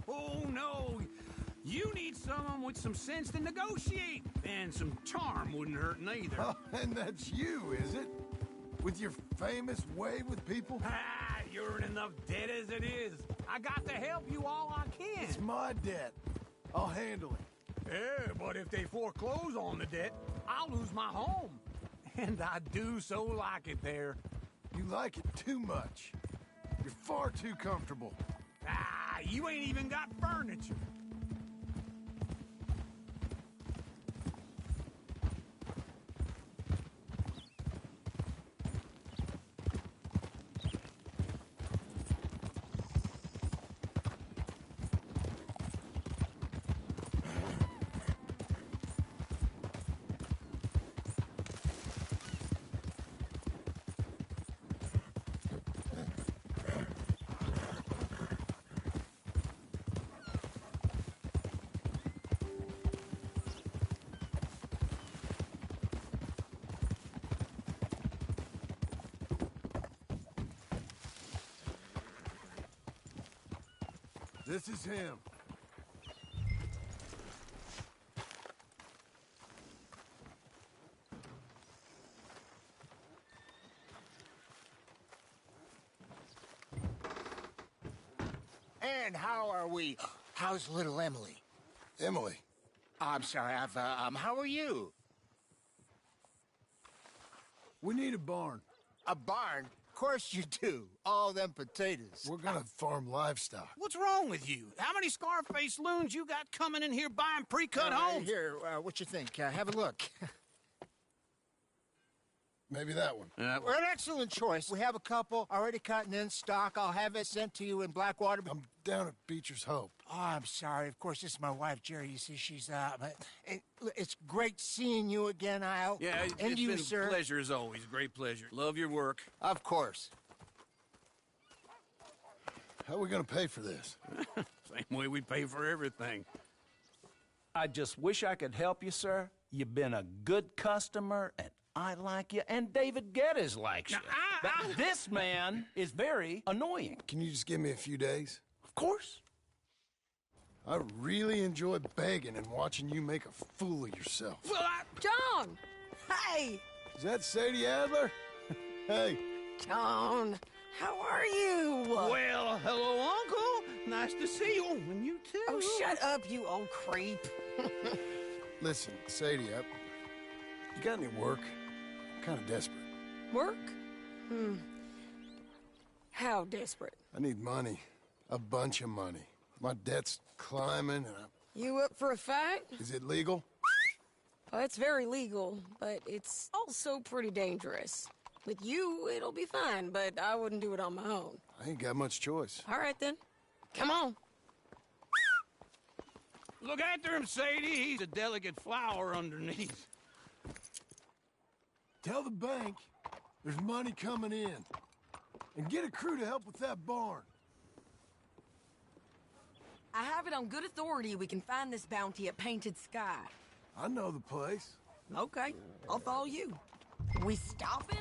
Oh, no. You need someone with some sense to negotiate. And some charm wouldn't hurt neither. Oh, and that's you, is it? With your famous way with people? Ah, you're in enough debt as it is. I got to help you all I can. It's my debt. I'll handle it. Yeah, but if they foreclose on the debt, I'll lose my home. And I do so like it there. You like it too much. You're far too comfortable. Ah, you ain't even got furniture. This is him. And how are we? How's little Emily? Emily? I'm sorry, how are you? We need a barn. A barn? Of course you do. All them potatoes. We're gonna farm livestock. What's wrong with you? How many Scarface loons you got coming in here buying pre-cut homes? Here, what you think? Have a look. Maybe that one. We're an excellent choice. We have a couple already cut and in stock. I'll have it sent to you in Blackwater. I'm down at Beecher's Hope. Oh, I'm sorry. Of course, this is my wife, Jerry. You see, she's but it's great seeing you again, Al. Yeah, and it's you, been sir. a pleasure as always. Great pleasure. Love your work. Of course. How are we gonna pay for this? Same way we pay for everything. I just wish I could help you, sir. You've been a good customer, and I like you, and David Geddes likes you. But this man is very annoying. Can you just give me a few days? Of course. I really enjoy begging and watching you make a fool of yourself. Well, John! Hey! Is that Sadie Adler? Hey. John, how are you? Well, hello, Uncle. Nice to see you. And you too. Oh, shut up, you old creep. Listen, Sadie, you got any work? I'm kind of desperate. Work? How desperate? I need money. A bunch of money. My debt's climbing, and You up for a fight? Is it legal? Well, it's very legal, but it's also pretty dangerous. With you, it'll be fine, but I wouldn't do it on my own. I ain't got much choice. All right, then. Come on. Look after him, Sadie. He's a delicate flower underneath. Tell the bank there's money coming in. And get a crew to help with that barn. I have it on good authority we can find this bounty at Painted Sky. I know the place. Okay, I'll follow you. We stopping?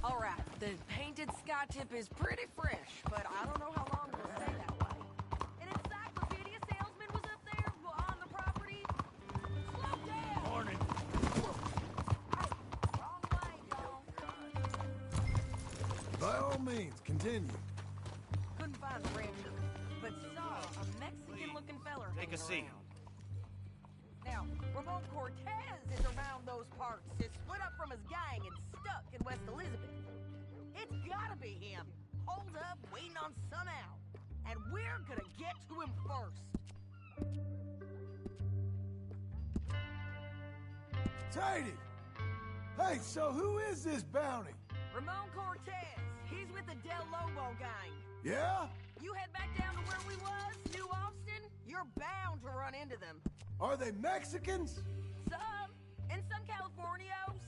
All right, the Painted Sky tip is pretty fresh, but I don't know how long it'll stay that way. An encyclopedia salesman was up there on the property. Slow down! Morning. Hey, wrong way, y'all. By all means, continue. Couldn't find the rancher, but saw a Mexican-looking feller Take a seat. around. Now, Ramon Cortez is around those parts. Is split up from his gang and stuck in West Elizabeth. It's gotta be him. Hold up, waiting on sun out. And we're gonna get to him first. Sadie! Hey, so who is this bounty? Ramon Cortez. He's with the Del Lobo gang. Yeah? You head back down to where we was, New Austin, you're bound to run into them. Are they Mexicans? Some, and some Californios,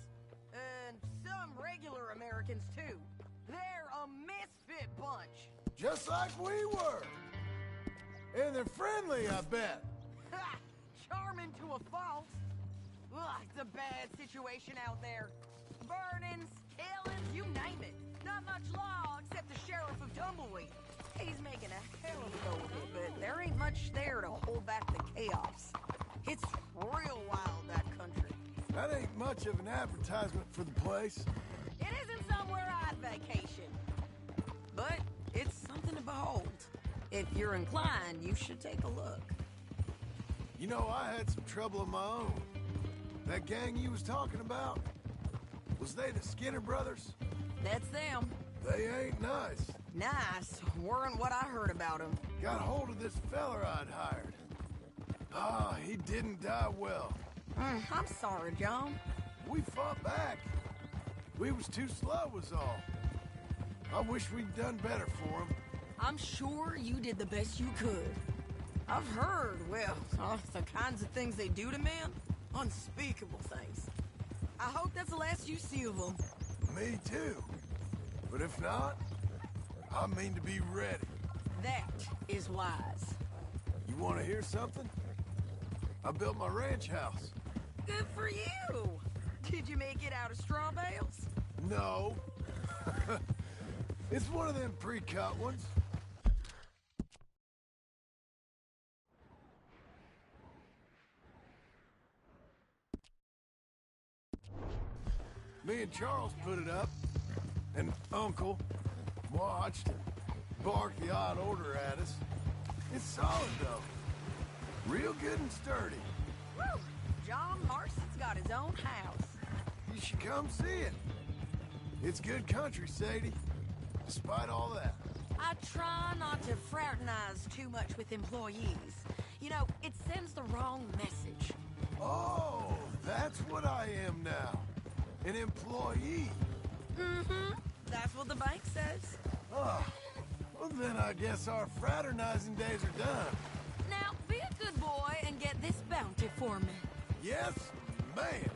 and some regular Americans too. They're a misfit bunch. Just like we were. And they're friendly, I bet. Ha! Charming to a fault. Ugh, it's a bad situation out there. Burnings, killings, you name it. Not much law except the sheriff of Tumbleweed. He's making a hell of a go with it, but there ain't much there to hold back the chaos. It's real wild, that country. That ain't much of an advertisement for the place. It isn't somewhere I'd vacation. But it's something to behold. If you're inclined, you should take a look. You know, I had some trouble of my own. That gang you was talking about, was they the Skinner brothers? That's them. They ain't nice. Nice weren't what I heard about them. Got hold of this feller I'd hired. Ah, he didn't die well. I'm sorry, John. We fought back. We was too slow was all. I wish we'd done better for him. I'm sure you did the best you could. I've heard, well, the kinds of things they do to men. Unspeakable things. I hope that's the last you see of them. Me too. But if not, I mean to be ready. That is wise. You want to hear something? I built my ranch house. Good for you. Did you make it out of straw bales? No. It's one of them pre-cut ones. Me and Charles put it up, and Uncle watched and barked the odd order at us. It's solid, though. Real good and sturdy. Woo! John Marston's got his own house. You should come see it. It's good country, Sadie. Despite all that. I try not to fraternize too much with employees. You know, it sends the wrong message. Oh, that's what I am now. An employee. Mm-hmm. That's what the bank says. Oh, well then I guess our fraternizing days are done. Now, be a good boy and get this bounty for me. Yes, ma'am.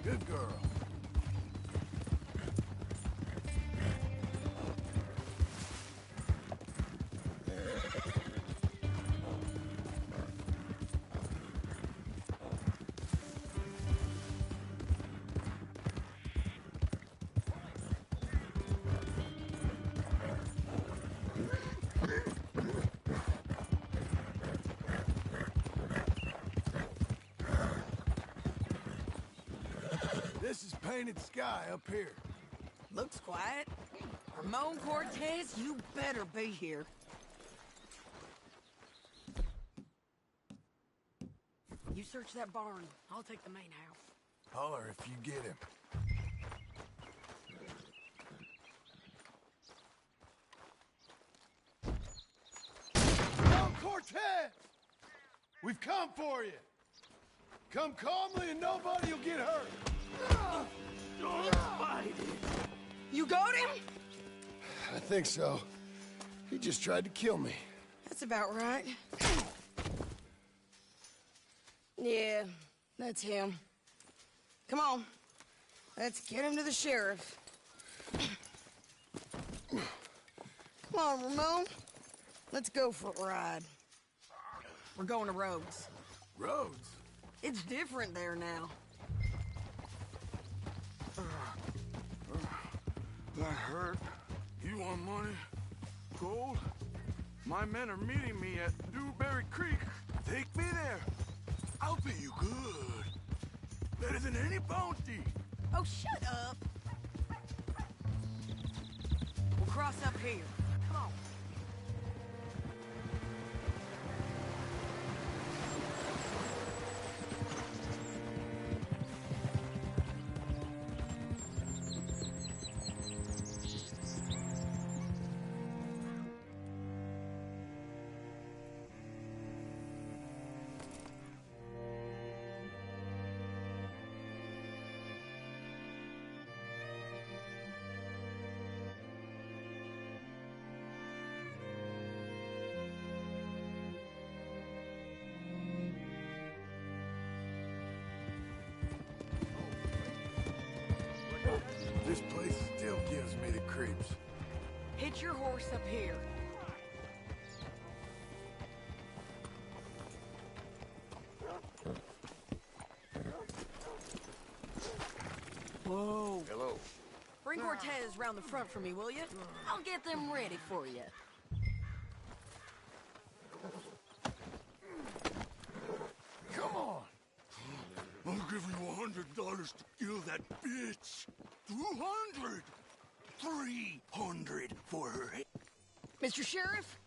Good girl. This is painted sky up here. Looks quiet. Ramon Cortez, you better be here. You search that barn. I'll take the main house. Holler if you get him. Ramon Cortez! We've come for you. Come calmly and nobody will get hurt. Don't fight it. You got him? I think so. He just tried to kill me. That's about right. Yeah, that's him. Come on. Let's get him to the sheriff. Come on, Ramon. Let's go for a ride. We're going to Rhodes. Rhodes? It's different there now. That hurt. You want money? Gold? My men are meeting me at Newberry Creek. Take me there. I'll pay you good. Better than any bounty. Oh, shut up. We'll cross up here. Come on. This place still gives me the creeps. Hitch your horse up here. Whoa. Hello. Bring Cortez round the front for me, will you? I'll get them ready for you. Come on. I'll give you $100 to kill that bitch. 200. 300 for her head. Mr. Sheriff?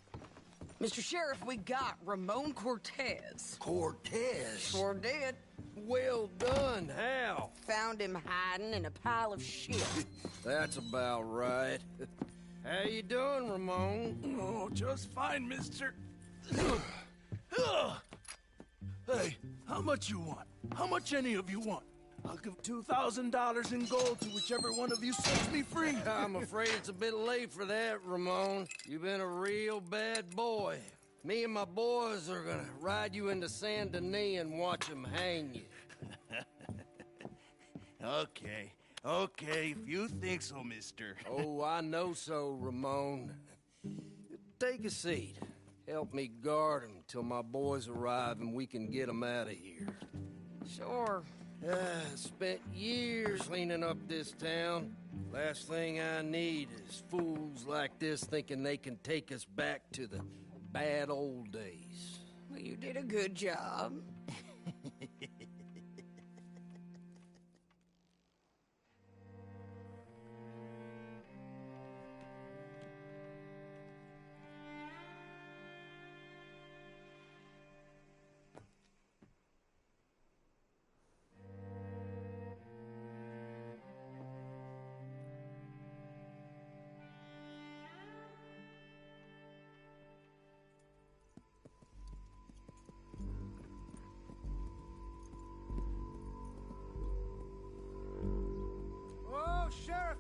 Mr. Sheriff, we got Ramon Cortez. Cortez? Sure did. Well done, how? Found him hiding in a pile of shit. That's about right. How you doing, Ramon? Oh, just fine, mister. Hey, how much you want? How much any of you want? I'll give $2,000 in gold to whichever one of you sets me free. I'm afraid it's a bit late for that, Ramon. You've been a real bad boy. Me and my boys are gonna ride you into Saint Denis and watch them hang you. Okay, if you think so, mister. Oh, I know so, Ramon. Take a seat. Help me guard them till my boys arrive and we can get them out of here. Sure. Spent years cleaning up this town. Last thing I need is fools like this thinking they can take us back to the bad old days. Well, you did a good job. Oh, Sheriff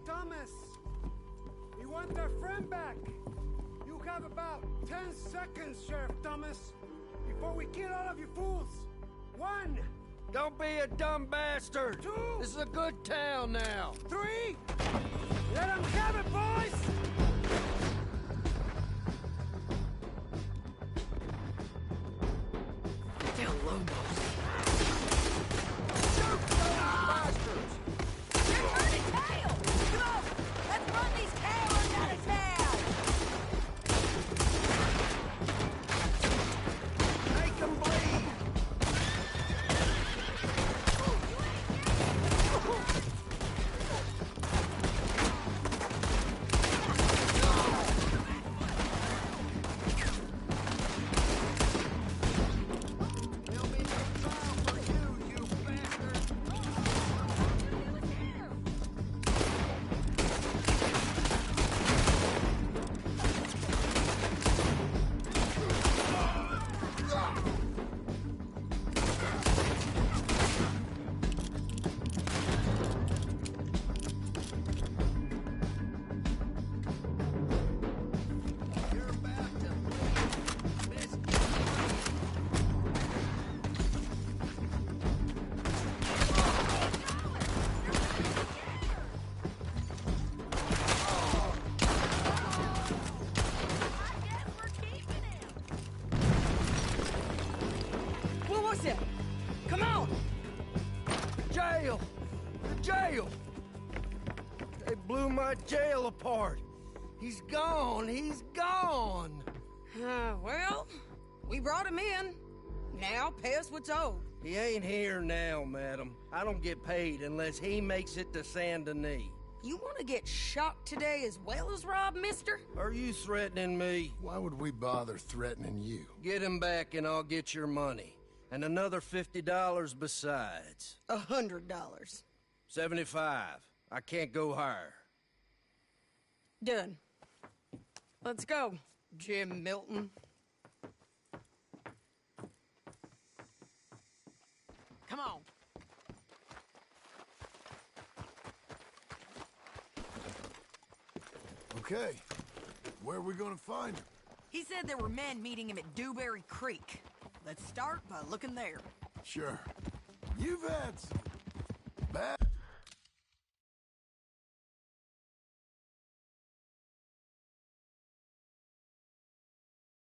Thomas! We want our friend back. You have about 10 seconds, Sheriff Thomas, before we kill all of you fools. 1, Don't be a dumb bastard. 2. This is a good town now. 3. Let them have it, boys! Tell Lobos. Shoot those bastards! They're turning tail! Come on, let's run these cowards out of town! Make them bleed! What was it? Come on! Jail! The jail! They blew my jail apart. He's gone. He's gone. Well, we brought him in. Now pay us what's owed. He ain't here now, madam. I don't get paid unless he makes it to Saint Denis. You want to get shot today as well as rob, mister? Are you threatening me? Why would we bother threatening you? Get him back and I'll get your money. And another $50 besides. $100. 75. I can't go higher. Done. Let's go, Jim Milton. Come on. Okay. Where are we gonna find him? He said there were men meeting him at Dewberry Creek. Let's start by looking there. Sure. You've had some bad...